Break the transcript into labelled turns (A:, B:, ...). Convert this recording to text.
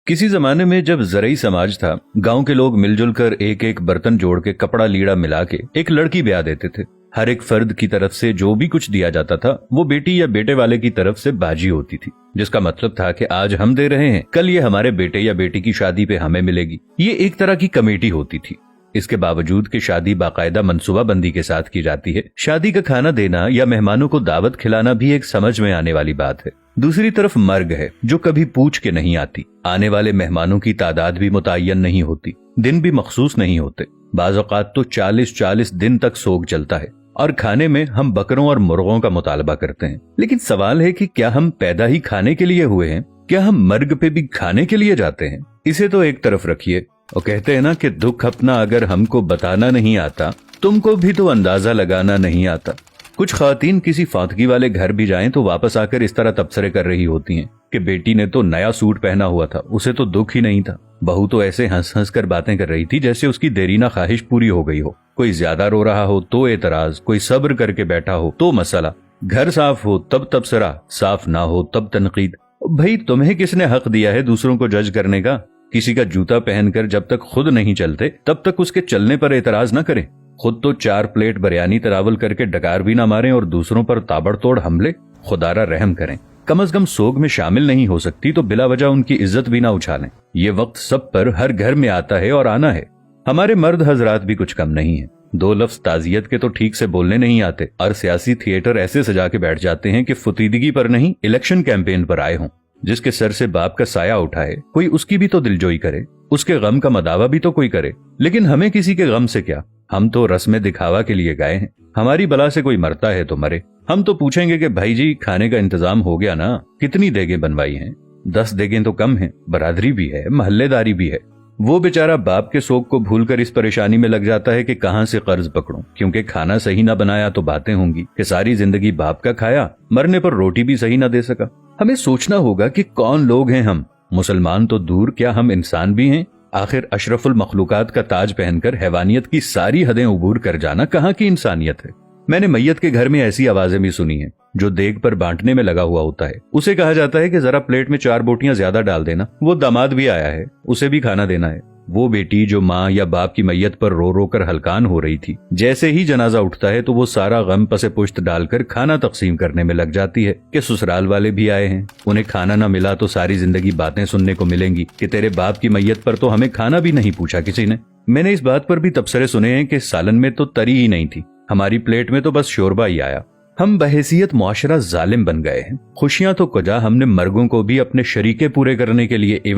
A: किसी जमाने में जब ज़रई समाज था, गांव के लोग मिलजुल कर एक एक बर्तन जोड़ के कपड़ा लीड़ा मिला के एक लड़की ब्याह देते थे। हर एक फर्द की तरफ से जो भी कुछ दिया जाता था वो बेटी या बेटे वाले की तरफ से बाजी होती थी, जिसका मतलब था कि आज हम दे रहे हैं, कल ये हमारे बेटे या बेटी की शादी पे हमें मिलेगी। ये एक तरह की कमेटी होती थी। इसके बावजूद कि शादी बाकायदा मनसूबा बंदी के साथ की जाती है, शादी का खाना देना या मेहमानों को दावत खिलाना भी एक समझ में आने वाली बात है। दूसरी तरफ मर्ग है जो कभी पूछ के नहीं आती। आने वाले मेहमानों की तादाद भी मुतय्यन नहीं होती, दिन भी मखसूस नहीं होते। बाज़ औक़ात तो 40-40 दिन तक सोग चलता है और खाने में हम बकरों और मुर्गों का मुतालबा करते हैं। लेकिन सवाल है कि क्या हम पैदा ही खाने के लिए हुए हैं? क्या हम मर्ग पे भी खाने के लिए जाते हैं? इसे तो एक तरफ रखिए, और कहते हैं ना कि दुख अपना अगर हमको बताना नहीं आता, तुमको भी तो अंदाजा लगाना नहीं आता। कुछ ख़वातीन किसी फातगी वाले घर भी जाएं तो वापस आकर इस तरह तबसरे कर रही होती हैं कि बेटी ने तो नया सूट पहना हुआ था, उसे तो दुख ही नहीं था। बहू तो ऐसे हंस हंस कर बातें कर रही थी जैसे उसकी देरीना ख्वाहिश पूरी हो गई हो। कोई ज्यादा रो रहा हो तो एतराज, कोई सब्र करके बैठा हो तो मसला, घर साफ हो तब तबसरा, साफ ना हो तब तनकीद। भाई तुम्हें किसने हक दिया है दूसरों को जज करने का? किसी का जूता पहनकर जब तक खुद नहीं चलते तब तक उसके चलने पर एतराज न करें। खुद तो 4 प्लेट बिरयानी तरावल करके डकार भी ना मारें और दूसरों पर ताबड़तोड़ हमले। खुदारा रहम करें। कम अज कम सोग में शामिल नहीं हो सकती तो बिला वजह उनकी इज्जत भी ना उछालें। ये वक्त सब पर हर घर में आता है और आना है। हमारे मर्द हजरात भी कुछ कम नहीं है। 2 लफ्ज ताजियत के तो ठीक से बोलने नहीं आते और सियासी थिएटर ऐसे सजा के बैठ जाते हैं कि फुतीदगी पर नहीं, इलेक्शन कैंपेन पर आए हों। जिसके सर से बाप का साया उठाए कोई उसकी भी तो दिलजोई करे, उसके गम का मदावा भी तो कोई करे। लेकिन हमें किसी के गम से क्या, हम तो रस्म दिखावा के लिए गए हैं। हमारी बला से कोई मरता है तो मरे। हम तो पूछेंगे कि भाई जी खाने का इंतजाम हो गया ना, कितनी देगें बनवाई हैं? 10 देगें तो कम हैं, बरादरी भी है, महल्लेदारी भी है। वो बेचारा बाप के सोग को भूलकर इस परेशानी में लग जाता है कि कहां से कर्ज पकड़ूं, क्योंकि खाना सही ना बनाया तो बातें होंगी कि सारी जिंदगी बाप का खाया, मरने पर रोटी भी सही ना दे सका। हमें सोचना होगा कि कौन लोग हैं हम। मुसलमान तो दूर, क्या हम इंसान भी हैं? आखिर अशरफुल मखलूकात का ताज पहनकर हैवानियत की सारी हदें उबूर कर जाना कहाँ की इंसानियत है? मैंने मैयत के घर में ऐसी आवाजें भी सुनी हैं। जो देग पर बांटने में लगा हुआ होता है उसे कहा जाता है कि जरा प्लेट में 4 बोटियां ज्यादा डाल देना, वो दामाद भी आया है, उसे भी खाना देना है। वो बेटी जो माँ या बाप की मैयत पर रो रो कर हलकान हो रही थी, जैसे ही जनाजा उठता है तो वो सारा गम पसे पुश्त डालकर खाना तकसीम करने में लग जाती है कि ससुराल वाले भी आए हैं, उन्हें खाना न मिला तो सारी जिंदगी बातें सुनने को मिलेंगी कि तेरे बाप की मैयत पर तो हमें खाना भी नहीं पूछा किसी ने। मैंने इस बात पर भी तबसरे सुने हैं कि सालन में तो तरी ही नहीं थी, हमारी प्लेट में तो बस शोरबा ही आया। हम बहैसियत मुआशरा जालिम बन गए हैं। खुशियां तो कुजा, हमने मर्गों को भी अपने शरीके पूरे करने के लिए इवेंट